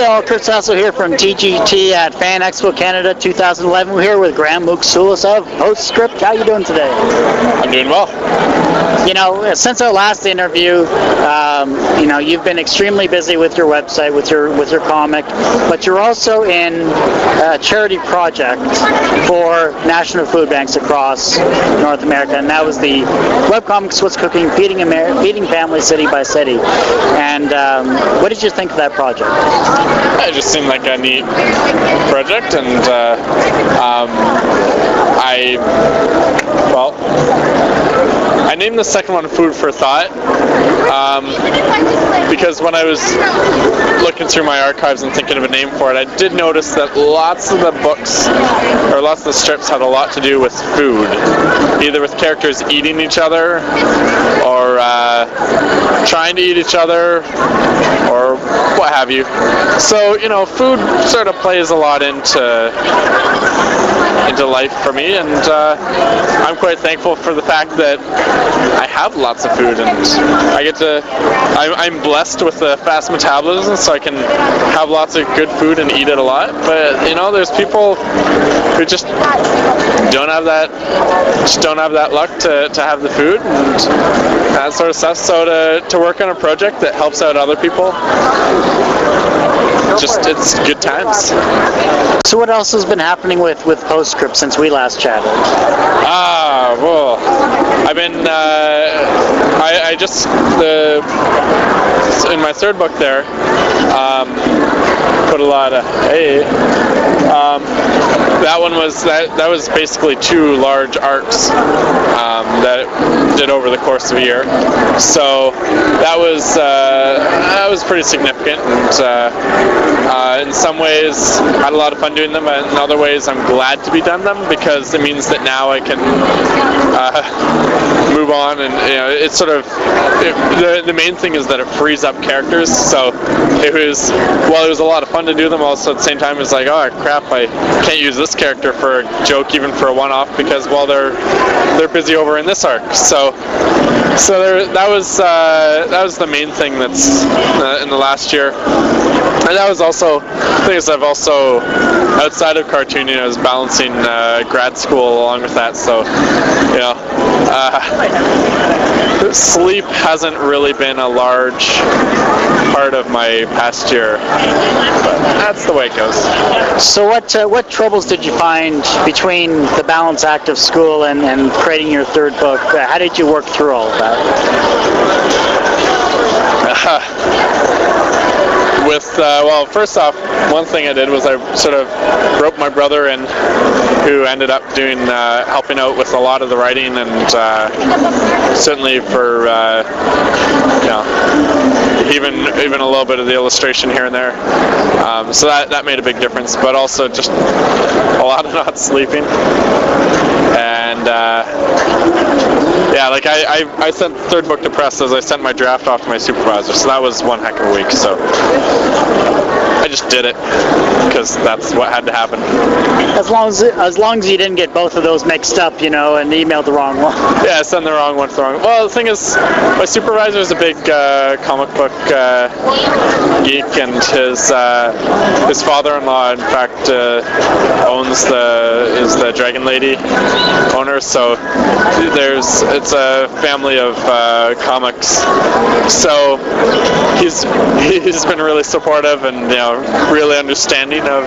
Hey all, Chris Hassel here from TGT at Fan Expo Canada 2011. We're here with Moogk-Soulis of PostScript. How are you doing today? I'm doing well. You know, since our last interview, you know, you've been extremely busy with your website, with your comic, but you're also in a charity project for national food banks across North America, and that was the webcomic Swiss Cooking, Feeding Families City by City. And what did you think of that project? It just seemed like a neat project, and I named the second one Food for Thought because when I was looking through my archives and thinking of a name for it, I did notice that lots of the books, or lots of the strips, had a lot to do with food, either with characters eating each other, or trying to eat each other, or what have you. So, you know, food sort of plays a lot into life for me, and I'm quite thankful for the fact that I have lots of food, and I'm blessed with a fast metabolism, so I can have lots of good food and eat it a lot. But you know, there's people who just don't have that luck to have the food and that sort of stuff. So to work on a project that helps out other people, it's good times. So what else has been happening with PostScript since we last chatted? Well, I've been, in my third book there, put a lot of, that was basically 2 large arcs that I did over the course of a year. So that was pretty significant, and in some ways I had a lot of fun doing them, and in other ways I'm glad to be done them, because it means that now I can move on, and you know, it's sort of the main thing is that it frees up characters. So it was a lot of fun to do them, also at the same time it's like, oh crap, I can't use this character for a joke, even for a one-off, because they're busy over in this arc. So that was the main thing that's in the last year. And that was also, the thing is, I've also, outside of cartooning, I was balancing grad school along with that, so, you know, sleep hasn't really been a large part of my past year, but that's the way it goes. So what troubles did you find between the balance act of school and creating your third book? How did you work through all of that? Well, first off, one thing I did was I sort of roped my brother in, who ended up helping out with a lot of the writing, and certainly for you know, even a little bit of the illustration here and there. So that made a big difference, but also just a lot of not sleeping. And yeah, like I sent the third book to press as I sent my draft off to my supervisor, so that was one heck of a week. So I just did it because that's what had to happen. As long as you didn't get both of those mixed up, you know, and emailed the wrong one. Yeah, I sent the wrong one to the wrong. Well, the thing is, my supervisor is a big comic book geek, and his father-in-law, in fact, is the Dragon Lady owner. So it's a family of comics. So he's been really supportive and, you know, really understanding of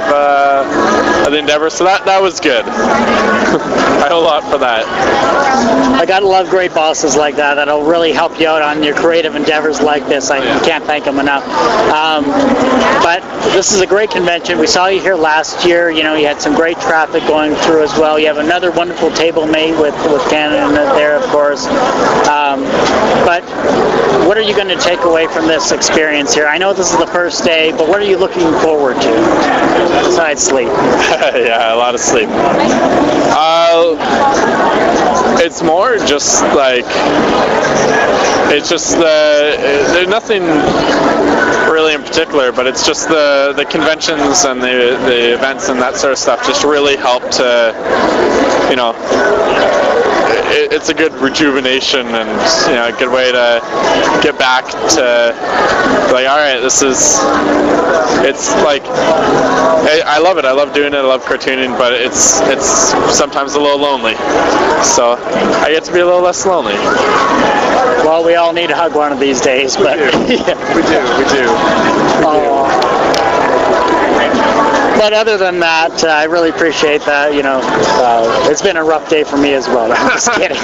the endeavor. So that was good. I owe a lot for that. I gotta love great bosses like that. That'll really help you out on your creative endeavors like this. I can't thank them enough. But this is a great convention. We saw you here last year. You know, you had some great traffic going through as well. You have another wonderful table mate with Canada there, of course. But what are you going to take away from this experience here? I know this is the first day, but what are you looking forward to besides sleep? Yeah, a lot of sleep. It's more just like, it's just there's nothing really in particular, but it's just the conventions and the events and that sort of stuff just really help to, you know, it's a good rejuvenation and a good way to get back to like, all right, it's like I love it. I love doing it. I love cartooning, but it's sometimes a little lonely. So I get to be a little less lonely. Well, we all need a hug one of these days, but we do. But other than that, I really appreciate that. It's been a rough day for me as well. I'm just kidding.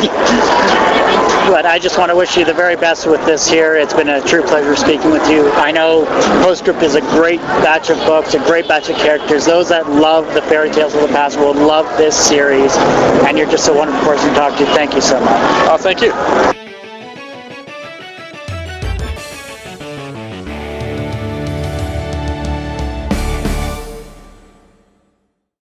But I just want to wish you the very best with this here. It's been a true pleasure speaking with you. I know PostScript is a great batch of books, a great batch of characters. Those that love the fairy tales of the past will love this series. And you're just a wonderful person to talk to. Thank you so much. Oh, thank you.